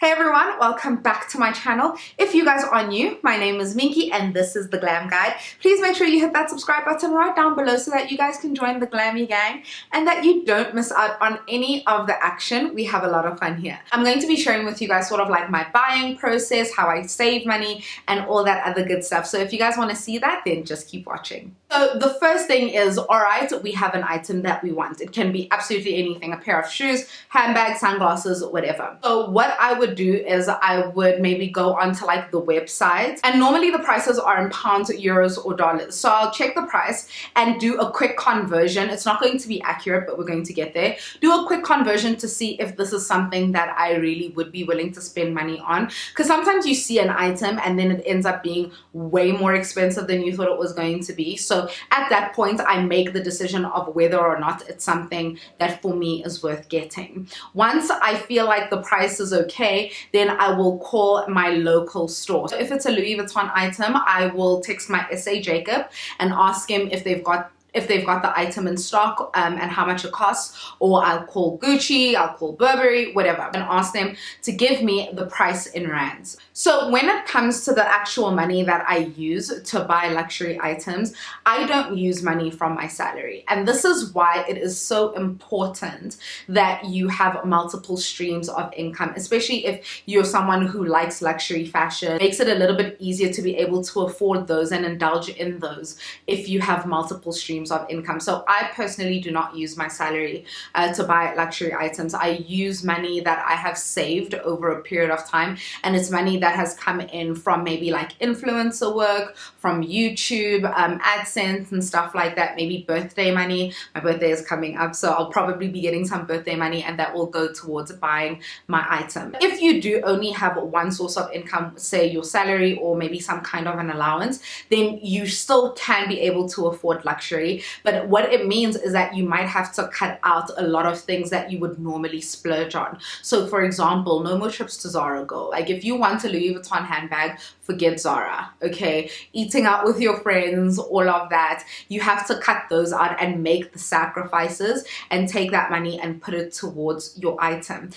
Hey everyone, welcome back to my channel. If you guys are new, my name is Minky and this is The Glam Guide. Please make sure you hit that subscribe button right down below so that you guys can join the Glammy gang and that you don't miss out on any of the action. We have a lot of fun here. I'm going to be sharing with you guys sort of like my buying process, how I save money and all that other good stuff. So if you guys want to see that, then just keep watching. So the first thing is, alright, we have an item that we want. It can be absolutely anything, a pair of shoes, handbags, sunglasses, whatever. So what I would do is I would maybe go onto like the website, and normally the prices are in pounds, euros or dollars. So I'll check the price and do a quick conversion. It's not going to be accurate, but we're going to get there. Do a quick conversion to see if this is something that I really would be willing to spend money on, because sometimes you see an item and then it ends up being way more expensive than you thought it was going to be. So at that point I make the decision of whether or not it's something that for me is worth getting. Once I feel like the price is okay, then I will call my local store. So if it's a Louis Vuitton item, I will text my SA Jacob and ask him if they've got the item in stock and how much it costs, or I'll call Gucci, I'll call Burberry, whatever, and ask them to give me the price in rands. So when it comes to the actual money that I use to buy luxury items, I don't use money from my salary. And this is why it is so important that you have multiple streams of income, especially if you're someone who likes luxury fashion. It makes it a little bit easier to be able to afford those and indulge in those if you have multiple streams of income. So I personally do not use my salary to buy luxury items. I use money that I have saved over a period of time, and it's money that has come in from maybe like influencer work, from YouTube, AdSense and stuff like that, maybe birthday money. My birthday is coming up, so I'll probably be getting some birthday money and that will go towards buying my item. If you do only have one source of income, say your salary or maybe some kind of an allowance, then you still can be able to afford luxury. But what it means is that you might have to cut out a lot of things that you would normally splurge on. So for example, no more trips to Zara girl. Like if you want a Louis Vuitton handbag, forget Zara, okay? Eating out with your friends, all of that, you have to cut those out and make the sacrifices and take that money and put it towards your item.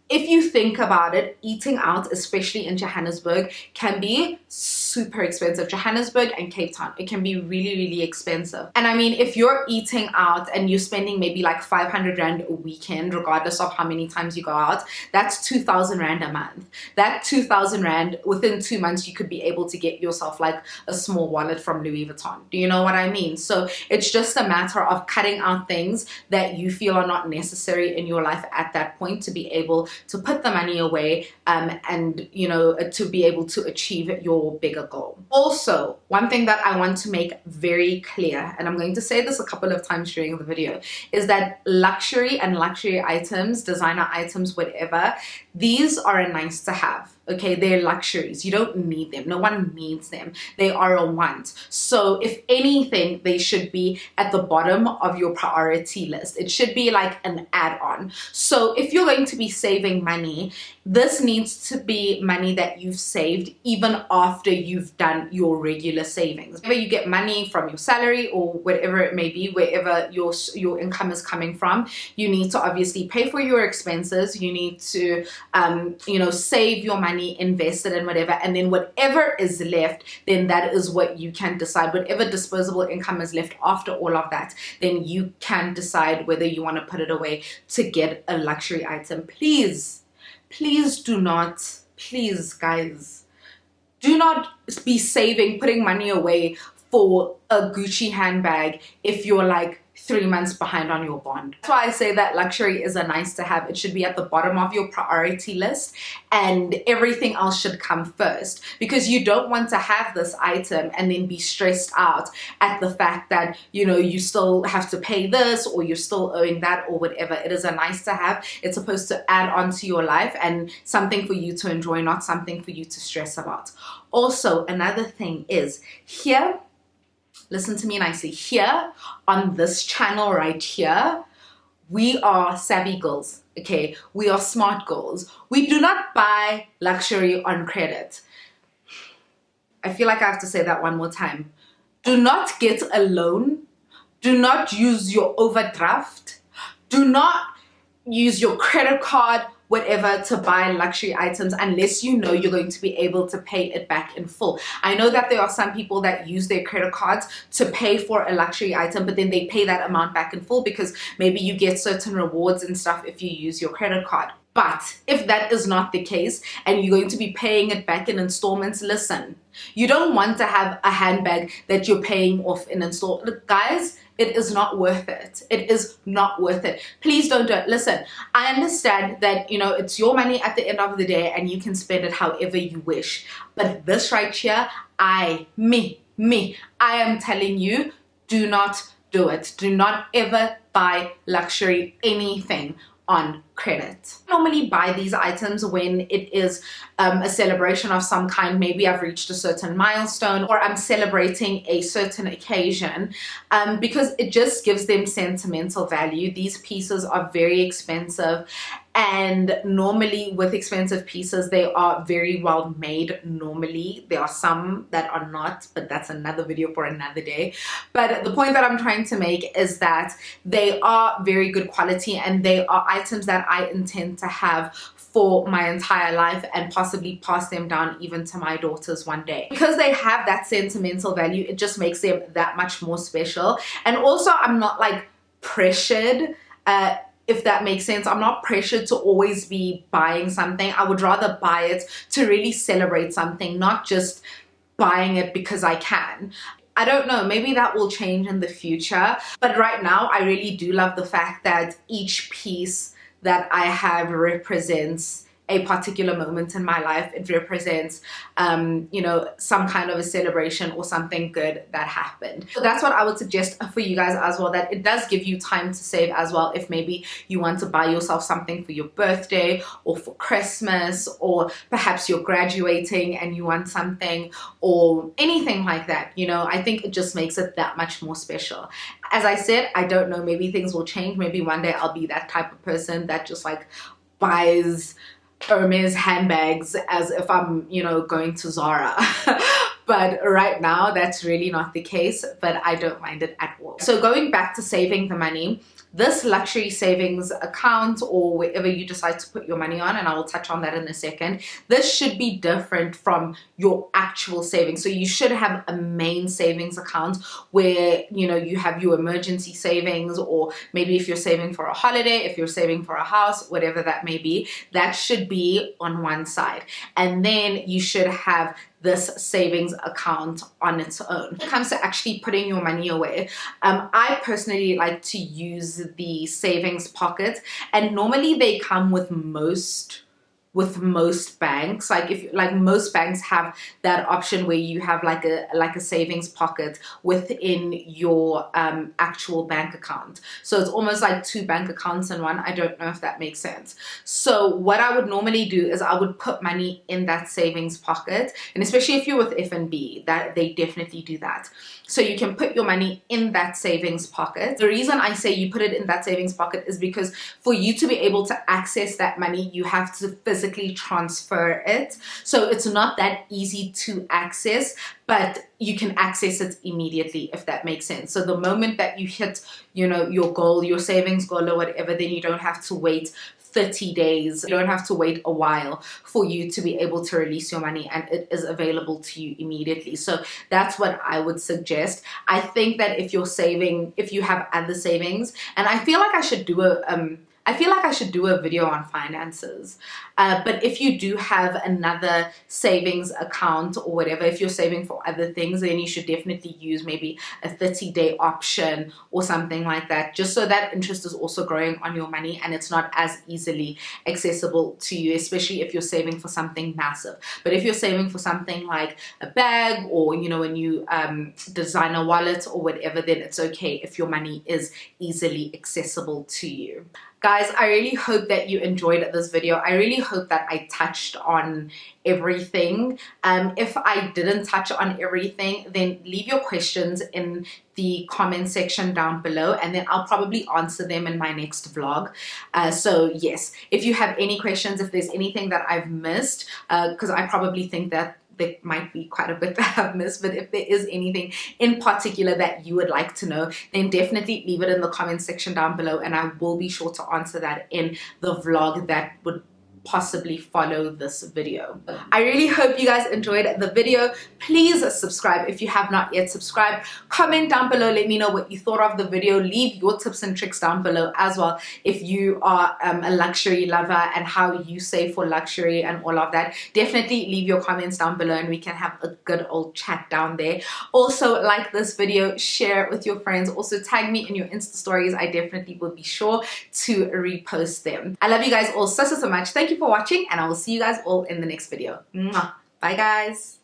If you think about it, eating out, especially in Johannesburg, can be super expensive. Johannesburg and Cape Town, it can be really, really expensive. And I mean, if you're eating out and you're spending maybe like 500 Rand a weekend, regardless of how many times you go out, that's 2,000 Rand a month. That 2,000 Rand, within 2 months, you could be able to get yourself like a small wallet from Louis Vuitton. Do you know what I mean? So it's just a matter of cutting out things that you feel are not necessary in your life at that point to be able to put the money away and you know, to be able to achieve your bigger goal. Also, one thing that I want to make very clear, and I'm going to say this a couple of times during the video, is that luxury and luxury items, designer items, whatever, these are a nice to have. Okay, they're luxuries. You don't need them. No one needs them. They are a want. So if anything, they should be at the bottom of your priority list. It should be like an add-on. So if you're going to be saving money, this needs to be money that you've saved even after you've done your regular savings. Whether you get money from your salary or whatever it may be, wherever your income is coming from, you need to obviously pay for your expenses. You need to you know, save your money, invest it in whatever, and then whatever is left, then that is what you can decide. Whatever disposable income is left after all of that, then you can decide whether you want to put it away to get a luxury item. Please do not, please guys, do not be saving, putting money away for a Gucci handbag if you're like 3 months behind on your bond. That's why I say that luxury is a nice to have. It should be at the bottom of your priority list and everything else should come first, because you don't want to have this item and then be stressed out at the fact that, you know, you still have to pay this or you're still owing that or whatever. It is a nice to have. It's supposed to add on to your life and something for you to enjoy, not something for you to stress about. Also, another thing is here, listen to me nicely, here on this channel right here, we are savvy girls, okay? We are smart girls. We do not buy luxury on credit. I feel like I have to say that one more time. Do not get a loan. Do not use your overdraft. Do not use your credit card, whatever, to buy luxury items unless you know you're going to be able to pay it back in full. I know that there are some people that use their credit cards to pay for a luxury item, but then they pay that amount back in full because maybe you get certain rewards and stuff if you use your credit card. But if that is not the case and you're going to be paying it back in installments, listen, you don't want to have a handbag that you're paying off in installments. Guys, it is not worth it. It is not worth it. Please don't do it. Listen, I understand that, you know, it's your money at the end of the day and you can spend it however you wish. But this right here, I am telling you, do not do it. Do not ever buy luxury anything on credit. I normally buy these items when it is a celebration of some kind. Maybe I've reached a certain milestone or I'm celebrating a certain occasion, because it just gives them sentimental value. These pieces are very expensive, and normally with expensive pieces, they are very well made. Normally there are some that are not, but that's another video for another day. But the point that I'm trying to make is that they are very good quality, and they are items that I intend to have for my entire life and possibly pass them down even to my daughters one day. Because they have that sentimental value, it just makes them that much more special. And also, I'm not like pressured, if that makes sense. I'm not pressured to always be buying something. I would rather buy it to really celebrate something, not just buying it because I can. I don't know, maybe that will change in the future. But right now, I really do love the fact that each piece that I have represents a particular moment in my life. It represents, you know, some kind of a celebration or something good that happened. So that's what I would suggest for you guys as well, that it does give you time to save as well. If maybe you want to buy yourself something for your birthday or for Christmas, or perhaps you're graduating and you want something or anything like that, you know, I think it just makes it that much more special. As I said, I don't know, maybe things will change. Maybe one day I'll be that type of person that just like buys Hermes handbags as if I'm, you know, going to Zara. But right now, that's really not the case, but I don't mind it at all. So going back to saving the money, this luxury savings account, or wherever you decide to put your money on, and I will touch on that in a second, this should be different from your actual savings. So you should have a main savings account where, you know, you have your emergency savings, or maybe if you're saving for a holiday, if you're saving for a house, whatever that may be, that should be on one side. And then you should have this savings account on its own. When it comes to actually putting your money away, I personally like to use the savings pocket, and normally they come with most banks. Like most banks have that option where you have like a savings pocket within your actual bank account. So it's almost like two bank accounts in one. I don't know if that makes sense. So what I would normally do is I would put money in that savings pocket, and especially if you're with F&B, that they definitely do that. So you can put your money in that savings pocket. The reason I say you put it in that savings pocket is because for you to be able to access that money, you have to physically transfer it. So it's not that easy to access, but you can access it immediately, if that makes sense. So the moment that you hit, you know, your goal, your savings goal or whatever, then you don't have to wait 30 days. You don't have to wait a while for you to be able to release your money, and it is available to you immediately. So that's what I would suggest. I think that if you're saving, if you have other savings, and I feel like I should do a video on finances. But if you do have another savings account or whatever, if you're saving for other things, then you should definitely use maybe a 30-day option or something like that, just so that interest is also growing on your money and it's not as easily accessible to you, especially if you're saving for something massive. But if you're saving for something like a bag, or, you know, a new designer wallet or whatever, then it's okay if your money is easily accessible to you. Guys, I really hope that you enjoyed this video. I really hope that I touched on everything. If I didn't touch on everything, then leave your questions in the comment section down below, and then I'll probably answer them in my next vlog. So yes, if you have any questions, if there's anything that I've missed, because I probably think that there might be quite a bit that I've missed, but if there is anything in particular that you would like to know, then definitely leave it in the comment section down below, and I will be sure to answer that in the vlog that would possibly follow this video. I really hope you guys enjoyed the video. Please subscribe if you have not yet subscribed. Comment down below, let me know what you thought of the video. Leave your tips and tricks down below as well if you are a luxury lover and how you save for luxury and all of that. Definitely leave your comments down below and we can have a good old chat down there. Also, like this video, share it with your friends. Also tag me in your Insta stories. I definitely will be sure to repost them. I love you guys all so much. Thank you for watching, and I will see you guys all in the next video. Mwah. Bye guys.